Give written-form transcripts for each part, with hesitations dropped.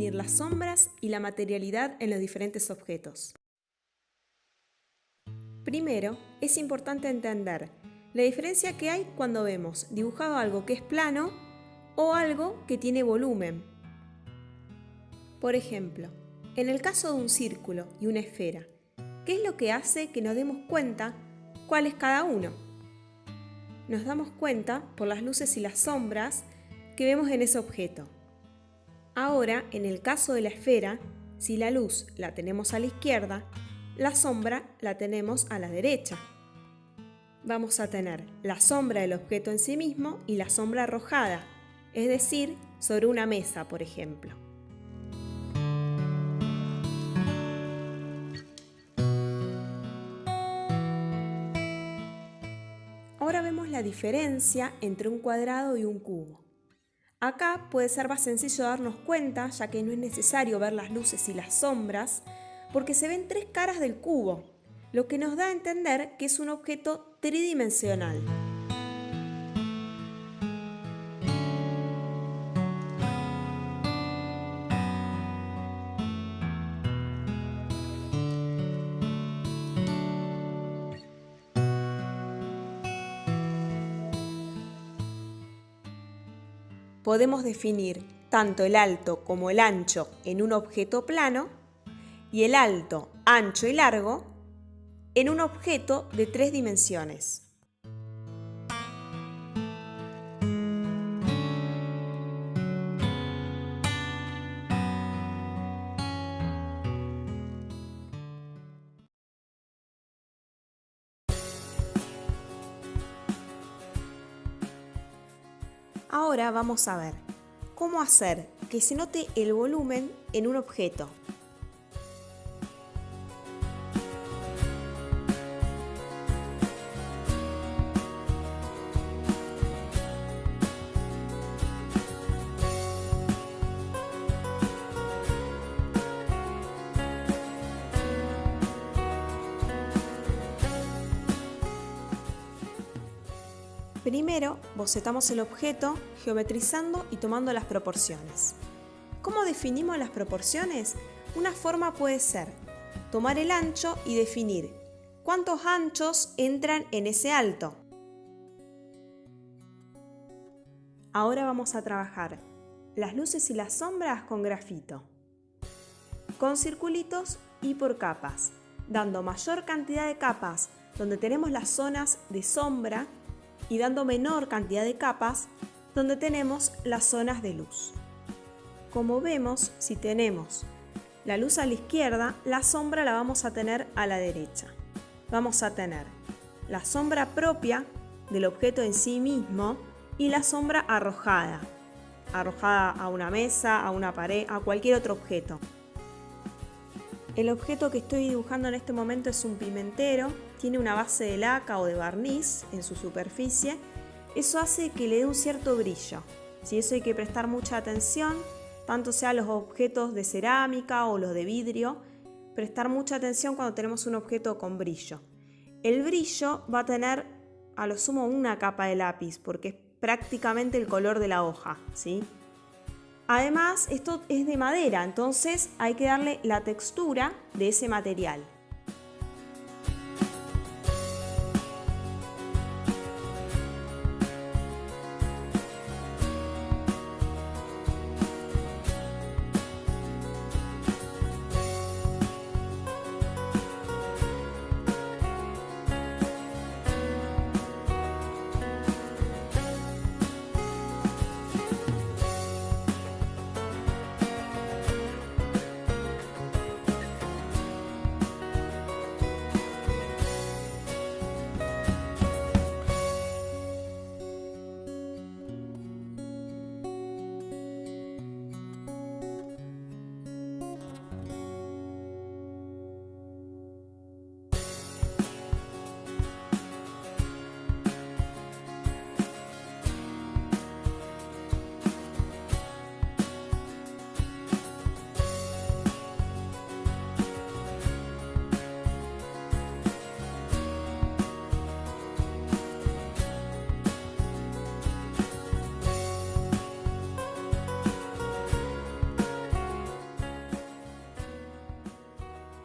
definir las sombras y la materialidad en los diferentes objetos. Primero, es importante entender la diferencia que hay cuando vemos dibujado algo que es plano o algo que tiene volumen. Por ejemplo, en el caso de un círculo y una esfera, ¿qué es lo que hace que nos demos cuenta cuál es cada uno? Nos damos cuenta por las luces y las sombras que vemos en ese objeto. Ahora, en el caso de la esfera, si la luz la tenemos a la izquierda, la sombra la tenemos a la derecha. Vamos a tener la sombra del objeto en sí mismo y la sombra arrojada, es decir, sobre una mesa, por ejemplo. Ahora vemos la diferencia entre un cuadrado y un cubo. Acá puede ser más sencillo darnos cuenta, ya que no es necesario ver las luces y las sombras, porque se ven tres caras del cubo, lo que nos da a entender que es un objeto tridimensional. Podemos definir tanto el alto como el ancho en un objeto plano y el alto, ancho y largo en un objeto de 3 dimensiones. Ahora vamos a ver cómo hacer que se note el volumen en un objeto. Primero, bocetamos el objeto geometrizando y tomando las proporciones. ¿Cómo definimos las proporciones? Una forma puede ser tomar el ancho y definir cuántos anchos entran en ese alto. Ahora vamos a trabajar las luces y las sombras con grafito, con circulitos y por capas, dando mayor cantidad de capas donde tenemos las zonas de sombra y dando menor cantidad de capas donde tenemos las zonas de luz. Como vemos, si tenemos la luz a la izquierda, la sombra la vamos a tener a la derecha. Vamos a tener la sombra propia del objeto en sí mismo y la sombra arrojada a una mesa, a una pared, a cualquier otro objeto. El objeto que estoy dibujando en este momento es un pimentero, tiene una base de laca o de barniz en su superficie. Eso hace que le dé un cierto brillo. Si eso hay que prestar mucha atención, tanto sea los objetos de cerámica o los de vidrio, prestar mucha atención cuando tenemos un objeto con brillo. El brillo va a tener a lo sumo una capa de lápiz porque es prácticamente el color de la hoja, ¿sí? Además, esto es de madera, entonces hay que darle la textura de ese material.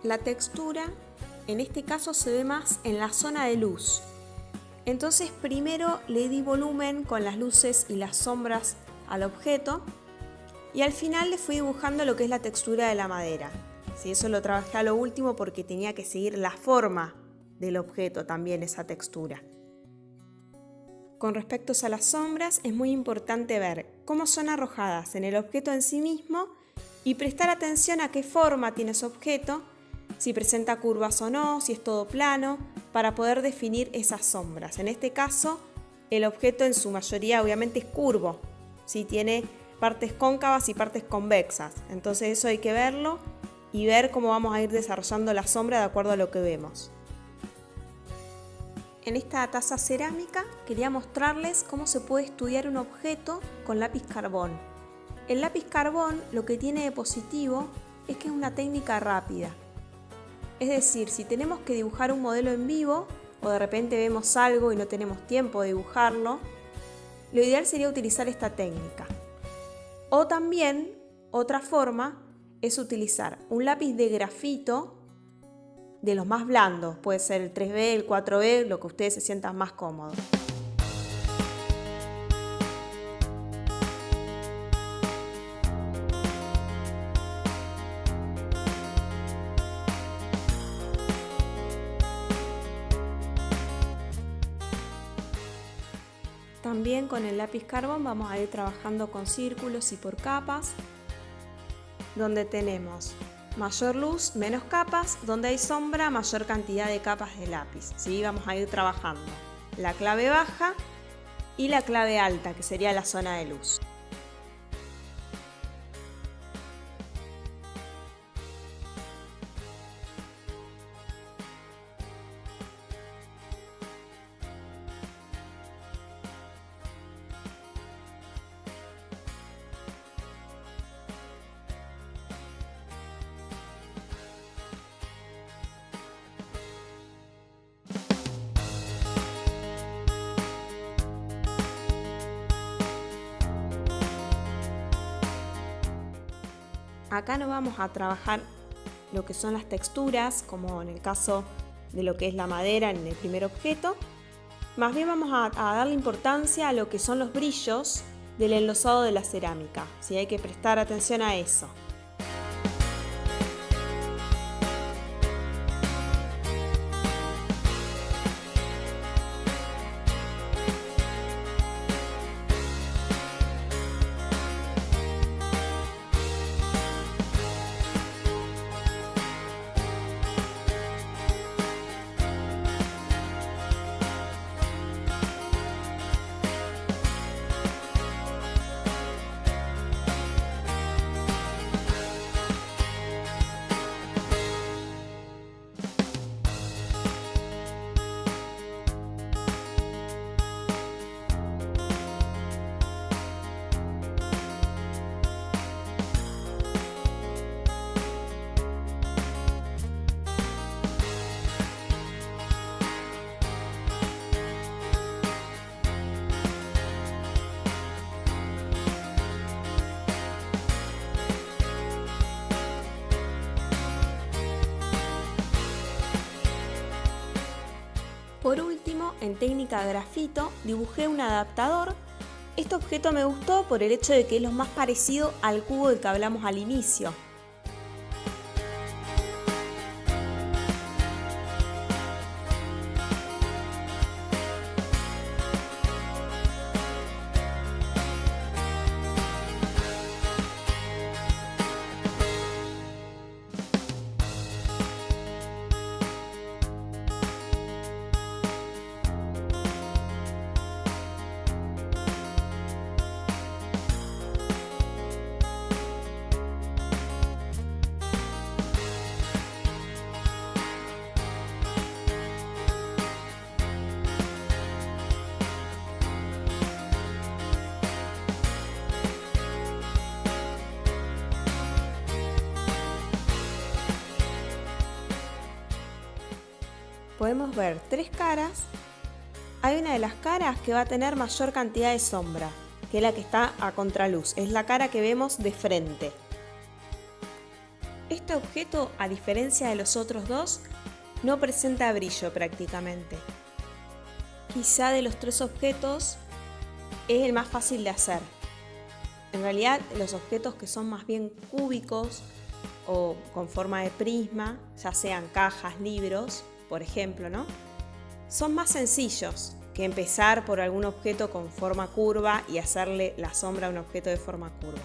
la textura en este caso se ve más en la zona de luz. Entonces primero le di volumen con las luces y las sombras al objeto y al final le fui dibujando lo que es la textura de la madera. Sí, eso lo trabajé a lo último porque tenía que seguir la forma del objeto también, esa textura. Con respecto a las sombras es muy importante ver cómo son arrojadas en el objeto en sí mismo y prestar atención a qué forma tiene ese objeto, si presenta curvas o no, si es todo plano, para poder definir esas sombras. En este caso, el objeto en su mayoría obviamente es curvo, ¿sí? Tiene partes cóncavas y partes convexas, entonces eso hay que verlo y ver cómo vamos a ir desarrollando la sombra de acuerdo a lo que vemos. En esta taza cerámica quería mostrarles cómo se puede estudiar un objeto con lápiz carbón. El lápiz carbón lo que tiene de positivo es que es una técnica rápida. Es decir, si tenemos que dibujar un modelo en vivo o de repente vemos algo y no tenemos tiempo de dibujarlo, lo ideal sería utilizar esta técnica. O también, otra forma es utilizar un lápiz de grafito de los más blandos, puede ser el 3B, el 4B, lo que ustedes se sientan más cómodos. También con el lápiz carbón vamos a ir trabajando con círculos y por capas, donde tenemos mayor luz, menos capas, donde hay sombra, mayor cantidad de capas de lápiz. ¿Sí? Vamos a ir trabajando la clave baja y la clave alta, que sería la zona de luz. Acá no vamos a trabajar lo que son las texturas, como en el caso de lo que es la madera en el primer objeto. Más bien vamos a darle importancia a lo que son los brillos del enlosado de la cerámica. ¿Sí? Hay que prestar atención a eso. Por último, en técnica grafito, dibujé un adaptador. Este objeto me gustó por el hecho de que es lo más parecido al cubo del que hablamos al inicio. Podemos ver tres caras. Hay una de las caras que va a tener mayor cantidad de sombra, que es la que está a contraluz. Es la cara que vemos de frente. Este objeto, a diferencia de los otros dos, no presenta brillo prácticamente. Quizá de los 3 objetos es el más fácil de hacer. En realidad, los objetos que son más bien cúbicos o con forma de prisma, ya sean cajas, libros, por ejemplo, ¿no? Son más sencillos que empezar por algún objeto con forma curva y hacerle la sombra a un objeto de forma curva.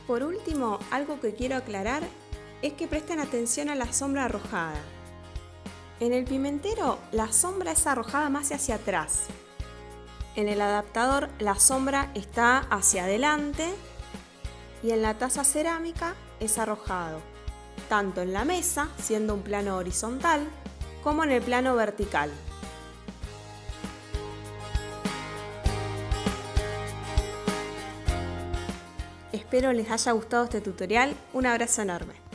Por último, algo que quiero aclarar es que presten atención a la sombra arrojada. En el pimentero, la sombra es arrojada más hacia atrás. En el adaptador, la sombra está hacia adelante y en la taza cerámica es arrojado, tanto en la mesa, siendo un plano horizontal, como en el plano vertical. Espero les haya gustado este tutorial. Un abrazo enorme.